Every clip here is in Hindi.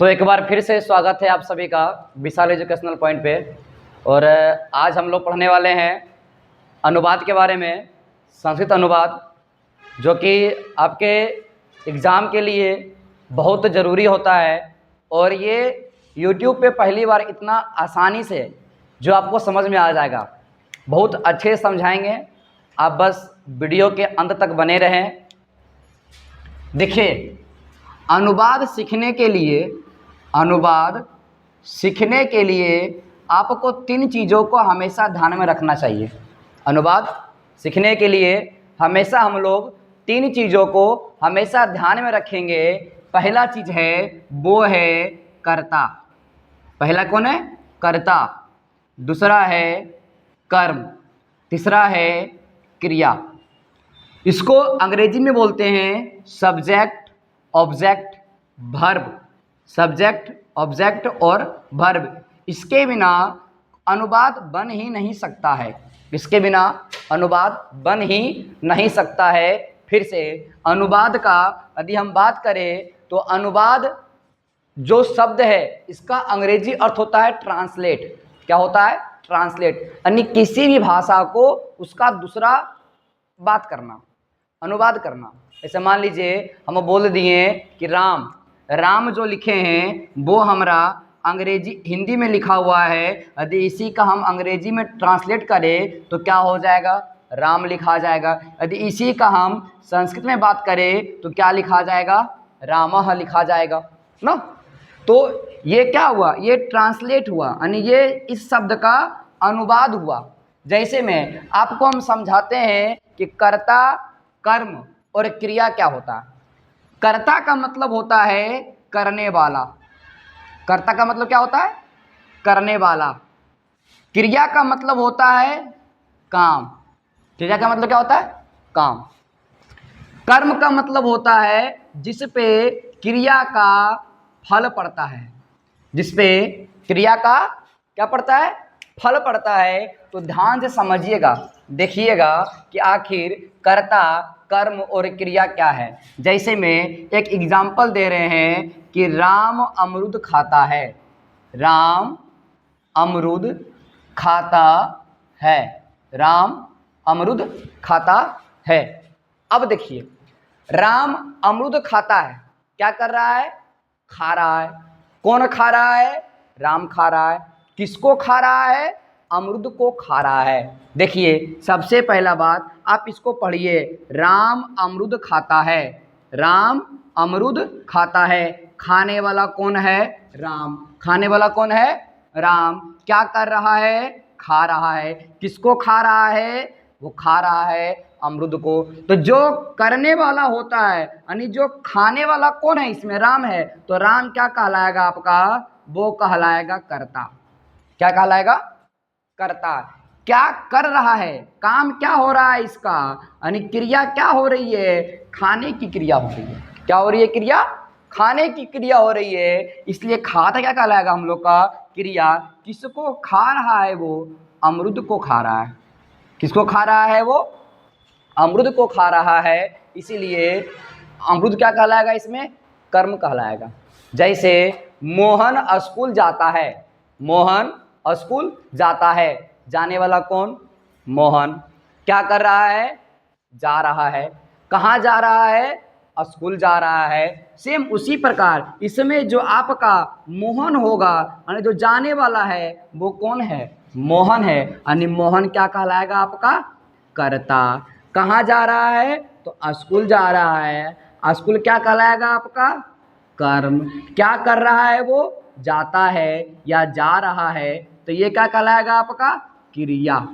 तो एक बार फिर से स्वागत है आप सभी का विशाल एजुकेशनल पॉइंट पे। और आज हम लोग पढ़ने वाले हैं अनुवाद के बारे में, संस्कृत अनुवाद, जो कि आपके एग्ज़ाम के लिए बहुत ज़रूरी होता है। और ये YouTube पे पहली बार इतना आसानी से जो आपको समझ में आ जाएगा, बहुत अच्छे से समझाएंगे। आप बस वीडियो के अंत तक बने रहें। देखिए, अनुवाद सीखने के लिए आपको 3 चीज़ों को हमेशा ध्यान में रखना चाहिए। अनुवाद सीखने के लिए हमेशा हम लोग 3 चीज़ों को हमेशा ध्यान में रखेंगे। पहला चीज़ है वो है कर्ता। पहला कौन है? कर्ता। दूसरा है कर्म। तीसरा है क्रिया। इसको अंग्रेजी में बोलते हैं subject, object, verb. Subject, object और वर्ब। इसके बिना अनुवाद बन ही नहीं सकता है। इसके बिना अनुवाद बन ही नहीं सकता है। फिर से अनुवाद का यदि हम बात करें तो अनुवाद जो शब्द है इसका अंग्रेजी अर्थ होता है ट्रांसलेट। क्या होता है? ट्रांसलेट, यानी किसी भी भाषा को उसका दूसरा बात करना, अनुवाद करना। जैसे मान लीजिए हम बोल दिए कि राम जो लिखे हैं वो हमारा अंग्रेजी हिंदी में लिखा हुआ है। यदि इसी का हम अंग्रेजी में ट्रांसलेट करें तो क्या हो जाएगा? राम लिखा जाएगा। यदि इसी का हम संस्कृत में बात करें तो क्या लिखा जाएगा? रामः लिखा जाएगा ना। तो ये क्या हुआ? ये ट्रांसलेट हुआ, यानी ये इस शब्द का अनुवाद हुआ। जैसे में आपको हम समझाते हैं कि कर्ता, कर्म और क्रिया क्या होता है। कर्ता का मतलब होता है करने वाला। कर्ता का मतलब क्या होता है? करने वाला। क्रिया का मतलब होता है काम। क्रिया का मतलब क्या होता है? काम। कर्म का मतलब होता है जिस पे क्रिया का फल पड़ता है। जिस पे क्रिया का क्या पड़ता है? फल पड़ता है। तो ध्यान से समझिएगा, देखिएगा कि आखिर कर्ता, कर्म और क्रिया क्या है। जैसे में एक एग्जाम्पल दे रहे हैं कि राम अमरूद खाता है। राम अमरूद खाता है। राम अमरूद खाता है। अब देखिए, राम अमरूद खाता है, क्या कर रहा है? खा रहा है। कौन खा रहा है? राम खा रहा है। किसको खा रहा है? अमरूद को खा रहा है। देखिए, सबसे पहला बात आप इसको पढ़िए, राम अमरूद खाता है। राम अमरूद खाता है। खाने वाला कौन है? राम। खाने वाला कौन है? राम। क्या कर रहा है? खा रहा है। किसको खा रहा है? वो खा रहा है अमरूद को। तो जो करने वाला होता है, यानी जो खाने वाला कौन है? इसमें राम है। तो राम क्या कहलाएगा आपका? वो कहलाएगा कर्ता। क्या कहलाएगा? कर्ता। क्या कर रहा है? काम क्या हो रहा है इसका? यानी क्रिया क्या हो रही है? खाने की क्रिया हो रही है। क्या हो रही है? क्रिया खाने की क्रिया हो रही है। इसलिए खाता क्या कहलाएगा हम लोग का? क्रिया। किसको खा रहा है? वो अमरूद को खा रहा है। किसको खा रहा है? वो अमरूद को खा रहा है। इसीलिए अमरूद क्या कहलाएगा? इसमें कर्म कहलाएगा। जैसे मोहन स्कूल जाता है। मोहन स्कूल जाता है। जाने वाला कौन? मोहन। क्या कर रहा है? जा रहा है। कहाँ जा रहा है? स्कूल जा रहा है। सेम उसी प्रकार इसमें जो आपका मोहन होगा, यानी जो जाने वाला है वो कौन है? मोहन है। यानी मोहन क्या कहलाएगा आपका? कर्ता। कहाँ जा रहा है? तो स्कूल जा रहा है। स्कूल क्या कहलाएगा आपका? कर्म। क्या कर रहा है? वो जाता है या जा रहा है। तो ये क्या कहलाएगा आपका? क्रिया।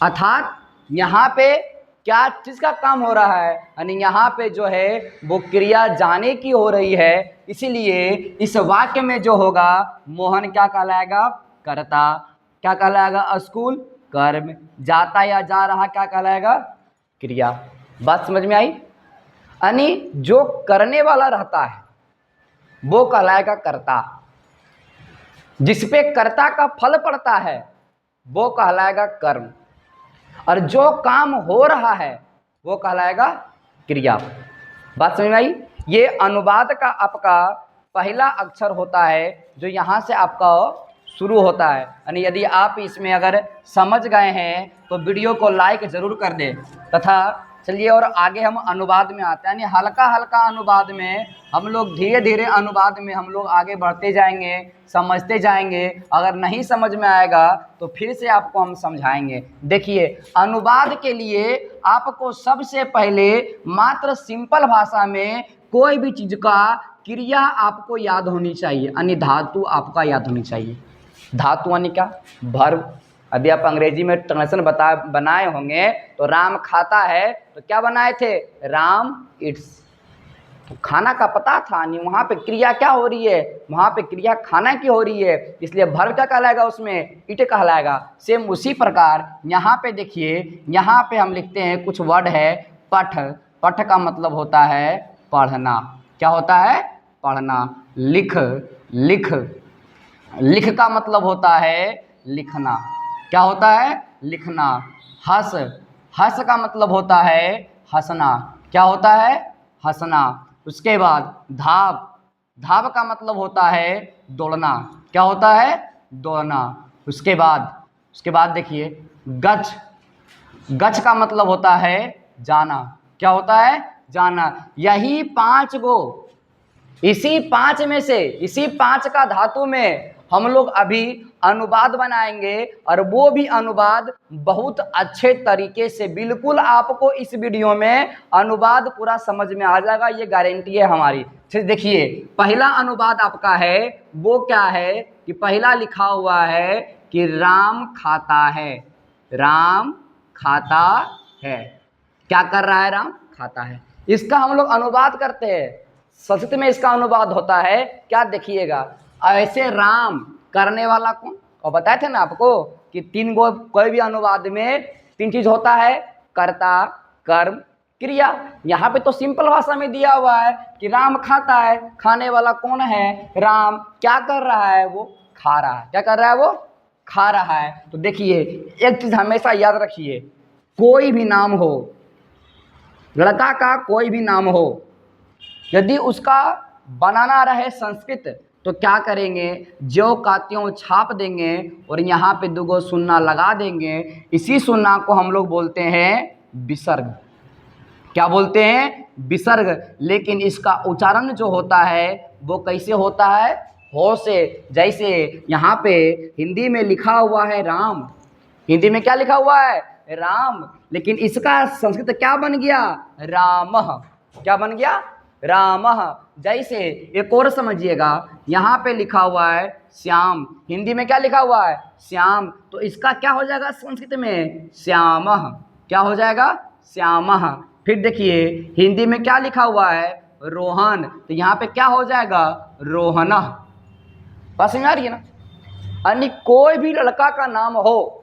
अर्थात यहाँ पे क्या चीज़ का काम हो रहा है? यानी यहाँ पे जो है वो क्रिया जाने की हो रही है। इसीलिए इस वाक्य में जो होगा, मोहन क्या कहलाएगा? कर्ता। क्या कहलाएगा? स्कूल कर्म। जाता या जा रहा क्या कहलाएगा? क्रिया। बात समझ में आई? यानी जो करने वाला रहता है वो कहलाएगा कर्ता। जिस पे कर्ता का फल पड़ता है वो कहलाएगा कर्म। और जो काम हो रहा है वो कहलाएगा क्रिया। बात समझ में आई? ये अनुवाद का आपका पहला अक्षर होता है जो यहाँ से आपका शुरू होता है। यानी यदि आप इसमें अगर समझ गए हैं तो वीडियो को लाइक ज़रूर कर दें। तथा चलिए और आगे हम अनुवाद में आते हैं, यानी हल्का हल्का अनुवाद में हम लोग धीरे धीरे अनुवाद में हम लोग आगे बढ़ते जाएंगे, समझते जाएंगे। अगर नहीं समझ में आएगा तो फिर से आपको हम समझाएंगे। देखिए, अनुवाद के लिए आपको सबसे पहले मात्र सिंपल भाषा में कोई भी चीज़ का क्रिया आपको याद होनी चाहिए, यानी धातु आपका याद होनी चाहिए। धातु यानी क्या? वर्ब। अभी आप अंग्रेजी में ट्रांसलेशन बनाए होंगे तो राम खाता है तो क्या बनाए थे? राम इट्स। तो खाना का पता था नहीं, वहाँ पे क्रिया क्या हो रही है? वहाँ पे क्रिया खाना की हो रही है, इसलिए वर्ब क्या कहलाएगा? उसमें इट कहलाएगा। सेम उसी प्रकार यहाँ पे देखिए, यहाँ पे हम लिखते हैं कुछ वर्ड है पठ। पठ का मतलब होता है पढ़ना। क्या होता है? पढ़ना। लिख। लिख। लिख का मतलब होता है लिखना। क्या होता है? लिखना। हंस। हंस का मतलब होता है हंसना। क्या होता है? हंसना। उसके बाद धाप। धाप का मतलब होता है दौड़ना। क्या होता है? दौड़ना। उसके बाद देखिए गच्छ। गच्छ का मतलब होता है जाना। क्या होता है? जाना। यही 5 गो, इसी 5 में से, इसी 5 का धातु में हम लोग अभी अनुवाद बनाएंगे, और वो भी अनुवाद बहुत अच्छे तरीके से। बिल्कुल आपको इस वीडियो में अनुवाद पूरा समझ में आ जाएगा, ये गारंटी है हमारी। फिर देखिए, पहला अनुवाद आपका है वो क्या है कि पहला लिखा हुआ है कि राम खाता है। राम खाता है। क्या कर रहा है? राम खाता है। इसका हम लोग अनुवाद करते हैं। संस्कृत में इसका अनुवाद होता है क्या? देखिएगा, ऐसे राम करने वाला कौन? और बताए थे ना आपको कि 3 गो, कोई भी अनुवाद में 3 चीज होता है, कर्ता, कर्म, क्रिया। यहाँ पे तो सिंपल भाषा में दिया हुआ है कि राम खाता है। खाने वाला कौन है? राम। क्या कर रहा है? वो खा रहा है। क्या कर रहा है? वो खा रहा है। तो देखिए, एक चीज हमेशा याद रखिए, कोई भी नाम हो, लड़का का कोई भी नाम हो, यदि उसका बनाना रहे संस्कृत तो क्या करेंगे? ज्यों का त्यों छाप देंगे और यहाँ पे 2 गो सुन्ना लगा देंगे। इसी सुन्ना को हम लोग बोलते हैं विसर्ग। क्या बोलते हैं? विसर्ग। लेकिन इसका उच्चारण जो होता है वो कैसे होता है? हो से। जैसे यहाँ पे हिंदी में लिखा हुआ है राम, हिंदी में क्या लिखा हुआ है? राम। लेकिन इसका संस्कृत क्या बन गया? रामः। क्या बन गया? रामः। जैसे एक और समझिएगा, यहाँ पे लिखा हुआ है श्याम, हिंदी में क्या लिखा हुआ है? श्याम। तो इसका क्या हो जाएगा संस्कृत में? श्यामः। क्या हो जाएगा? श्यामः। फिर देखिए, हिंदी में क्या लिखा हुआ है? रोहन। तो यहाँ पे क्या हो जाएगा? रोहनः। बात समझ आ रही है ना? यानी कोई भी लड़का का नाम हो,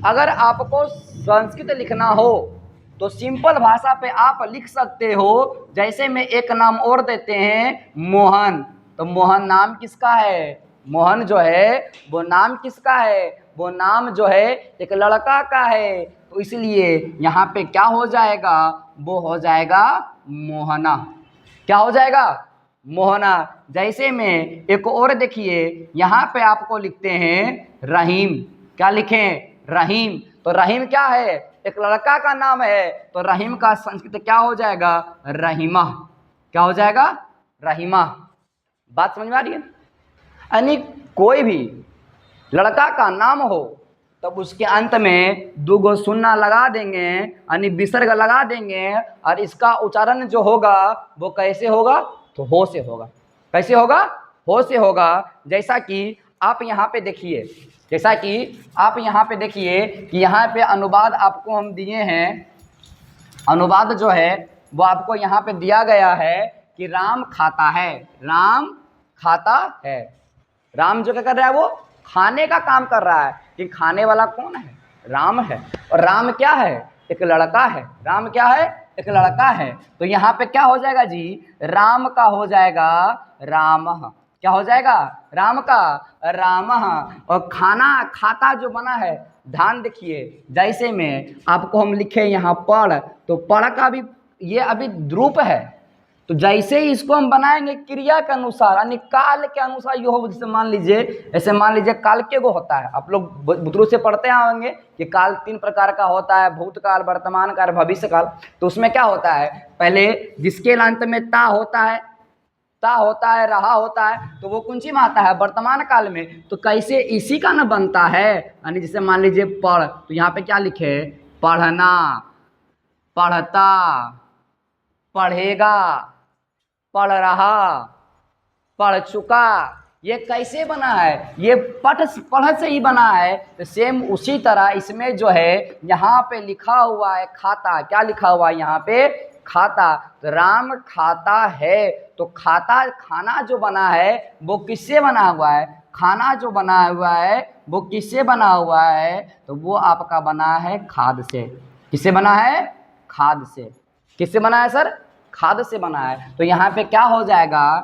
अगर आपको संस्कृत लिखना हो तो सिंपल भाषा पे आप लिख सकते हो। जैसे में एक नाम और देते हैं मोहन। तो मोहन नाम किसका है? मोहन जो है वो नाम किसका है? वो नाम जो है एक लड़का का है। तो इसलिए यहाँ पे क्या हो जाएगा? वो हो जाएगा मोहना। क्या हो जाएगा? मोहना। जैसे में एक और देखिए, यहाँ पे आपको लिखते हैं रहीम। क्या लिखें? रहीम। तो रहीम क्या है? एक लड़का का नाम है। तो रहीम का संस्कृत क्या हो जाएगा? रहीमा। क्या हो जाएगा? रहीमा। बात समझ में आ रही है? यानी कोई भी लड़का का नाम हो तब उसके अंत में 2 गो सुन्ना लगा देंगे, यानी विसर्ग लगा देंगे, और इसका उच्चारण जो होगा वो कैसे होगा? तो हो से होगा। कैसे होगा? हो से होगा। जैसा कि आप यहाँ पे देखिए, जैसा कि आप यहाँ पे देखिए कि यहाँ पे अनुवाद आपको हम दिए हैं। अनुवाद जो है वो आपको यहाँ पे दिया गया है कि राम खाता है। राम खाता है। राम जो क्या कर रहा है? वो खाने का काम कर रहा है। कि खाने वाला कौन है? राम है। और राम क्या है? एक लड़का है। राम क्या है? एक लड़का है। तो यहाँ पे क्या हो जाएगा जी? राम का हो जाएगा रामः। क्या हो जाएगा? राम का रामः। और खाना खाता जो बना है, ध्यान देखिए, जैसे में आपको हम लिखे यहाँ पढ़, तो पढ़ का भी ये अभी द्रूप है। तो जैसे ही इसको हम बनाएंगे क्रिया के अनुसार यानी काल के अनुसार ये हो। जैसे मान लीजिए, ऐसे मान लीजिए काल के गो होता है, आप लोग बुतरू से पढ़ते आएंगे कि काल 3 प्रकार का होता है, भूतकाल, वर्तमान काल, भविष्य काल। तो उसमें क्या होता है, पहले जिसके अंत में ता होता है, ता होता है, रहा होता है, तो वो कौन सी में आता है, वर्तमान काल में। तो कैसे इसी का न बनता है, यानी जैसे मान लीजिए पढ़, तो यहाँ पे क्या लिखे, पढ़ना, पढ़ता, पढ़ेगा, पढ़ रहा, पढ़ चुका। ये कैसे बना है, ये पढ़ से ही बना है। तो सेम उसी तरह इसमें जो है यहाँ पे लिखा हुआ है खाता, क्या लिखा हुआ है यहाँ पे, खाता। तो राम खाता है, तो खाता, खाना जो बना है वो किससे बना हुआ है, खाना जो बना हुआ है वो किससे बना हुआ है, तो वो आपका बना है खाद से। किससे बना है, खाद से। किससे बना है सर, खाद से बना है। तो यहाँ पे क्या हो जाएगा,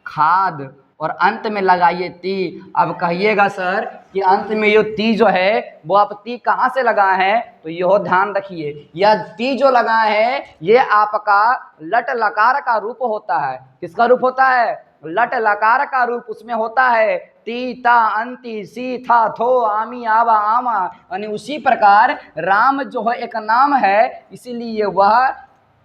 खाद, और अंत में लगाइए ती। अब कहिएगा सर कि अंत में ये ती जो है वो आप ती कहाँ से लगाए हैं, तो यह ध्यान रखिए, यह ती जो लगाए हैं ये आपका लट लकार का रूप होता है। किसका रूप होता है, लट लकार का रूप उसमें होता है। ती, ता, अंति, सी, था, थो, आमी, आवा, आमा। यानी उसी प्रकार राम जो है एक नाम है, इसीलिए वह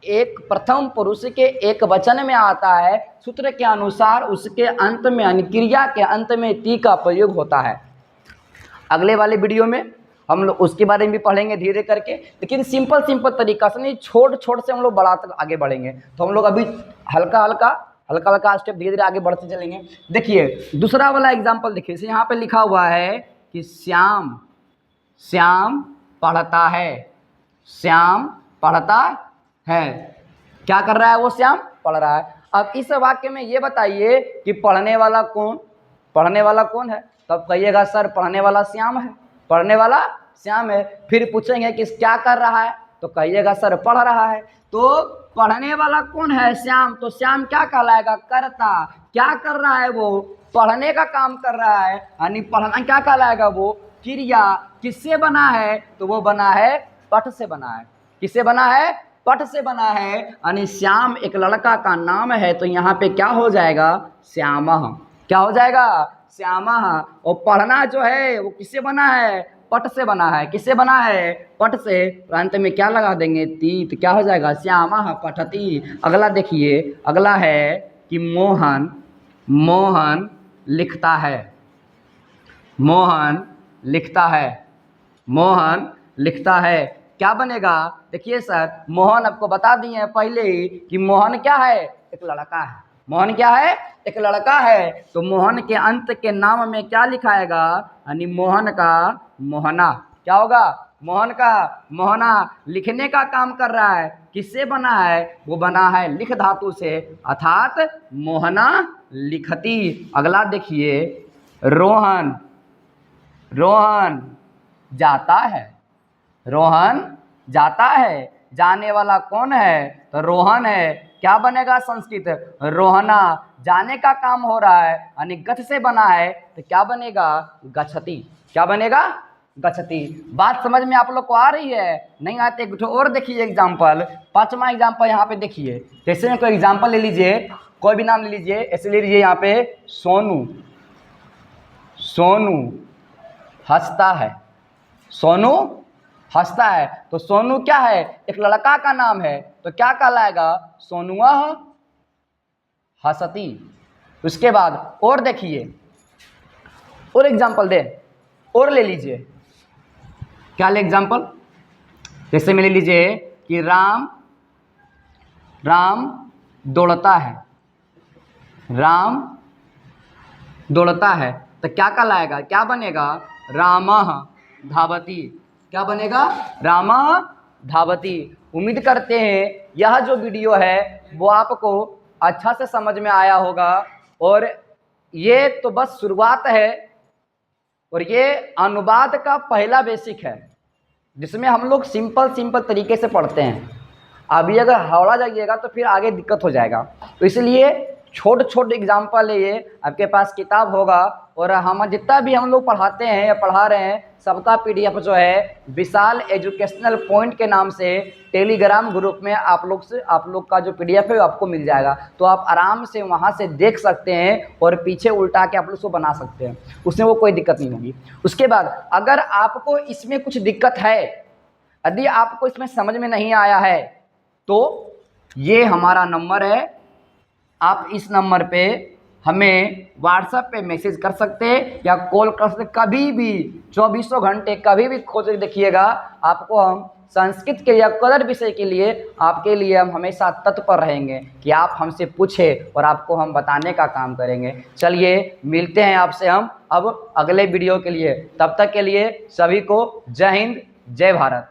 एक प्रथम पुरुष के एक वचन में आता है। सूत्र के अनुसार उसके अंत में यानी क्रिया के अंत में ती का प्रयोग होता है। अगले वाले वीडियो में हम लोग उसके बारे में भी पढ़ेंगे धीरे करके, लेकिन सिंपल तरीका से नहीं, छोट से हम लोग बड़ा तक आगे बढ़ेंगे। तो हम लोग अभी हल्का स्टेप धीरे धीरे आगे बढ़ते चलेंगे। देखिए दूसरा वाला एग्जाम्पल देखिए, यहाँ पे लिखा हुआ है कि श्याम, श्याम पढ़ता है, श्याम पढ़ता है। क्या कर रहा है वो, श्याम पढ़ रहा है। अब इस वाक्य में ये बताइए कि पढ़ने वाला कौन, पढ़ने वाला कौन है, तब कहिएगा सर पढ़ने वाला श्याम है, पढ़ने वाला श्याम है। फिर पूछेंगे कि क्या कर रहा है, तो कहिएगा सर पढ़ रहा है। तो पढ़ने वाला कौन है, श्याम। तो श्याम क्या कहलाएगा, कर्ता। क्या कर रहा है वो, पढ़ने का काम कर रहा है, यानी पढ़ना क्या कहलाएगा, वो क्रिया। किससे बना है, तो वो बना है पठ से बना है। किससे बना है, पठ से बना है। यानी श्याम एक लड़का का नाम है, तो यहाँ पे क्या हो जाएगा, श्यामः। क्या हो जाएगा, श्यामः। और पढ़ना जो है वो किससे बना है, पठ से बना है। किससे बना है, पठ से। अंत में क्या लगा देंगे, ती, तो क्या हो जाएगा, श्यामः पठति। अगला देखिए, अगला है कि मोहन, मोहन लिखता है, मोहन लिखता है, मोहन लिखता है। क्या बनेगा, देखिए सर मोहन आपको बता दिए हैं पहले ही कि मोहन क्या है, एक लड़का है। मोहन क्या है, एक लड़का है। तो मोहन के अंत के नाम में क्या लिखाएगा, यानी मोहन का मोहना। क्या होगा, मोहन का मोहना। लिखने का काम कर रहा है, किससे बना है, वो बना है लिख धातु से, अर्थात मोहना लिखती। अगला देखिए, रोहन, रोहन जाता है, रोहन जाता है। जाने वाला कौन है, तो रोहन है। क्या बनेगा संस्कृत, रोहना। जाने का काम हो रहा है, यानी गच्छ से बना है, तो क्या बनेगा, गच्छति। क्या बनेगा, गच्छति। बात समझ में आप लोग को आ रही है, नहीं आते एक और देखिए एग्जाम्पल, 5वां एग्जाम्पल यहाँ पे देखिए। जैसे में कोई एग्जाम्पल ले लीजिए, कोई भी नाम ले लीजिए, ऐसे ले लीजिए यहाँ पे सोनू, सोनू हंसता है, सोनू हंसता है। तो सोनू क्या है, एक लड़का का नाम है, तो क्या कहलाएगा, सोनुआ हंसती। उसके बाद और देखिए, और एग्जाम्पल दे, और ले लीजिए। क्या ले एग्जाम्पल, जैसे में ले लीजिए कि राम, राम दौड़ता है, राम दौड़ता है। तो क्या कहलाएगा, क्या बनेगा, रामः धावति। क्या बनेगा, रामः धावति। उम्मीद करते हैं यह जो वीडियो है वो आपको अच्छा से समझ में आया होगा। और ये तो बस शुरुआत है, और ये अनुवाद का पहला बेसिक है, जिसमें हम लोग सिंपल तरीके से पढ़ते हैं। अभी अगर हौला जाइएगा तो फिर आगे दिक्कत हो जाएगा। तो इसलिए छोटे छोटे एग्जाम्पल है ये, आपके पास किताब होगा और हम जितना भी हम लोग पढ़ाते हैं या पढ़ा रहे हैं सबका पीडीएफ जो है विशाल एजुकेशनल पॉइंट के नाम से टेलीग्राम ग्रुप में आप लोग का जो पीडीएफ है वो आपको मिल जाएगा। तो आप आराम से वहाँ से देख सकते हैं और पीछे उल्टा के आप लोग उसको बना सकते हैं, उसमें वो कोई दिक्कत नहीं होगी। उसके बाद अगर आपको इसमें कुछ दिक्कत है, यदि आपको इसमें समझ में नहीं आया है तो ये हमारा नंबर है, आप इस नंबर पे हमें व्हाट्सएप पे मैसेज कर सकते हैं या कॉल कर सकते, कभी भी 24 घंटे कभी भी खोज के देखिएगा। आपको हम संस्कृत के या कलर विषय के लिए आपके लिए हम हमेशा तत्पर रहेंगे कि आप हमसे पूछें और आपको हम बताने का काम करेंगे। चलिए मिलते हैं आपसे हम अब अगले वीडियो के लिए, तब तक के लिए सभी को जय हिंद जय भारत।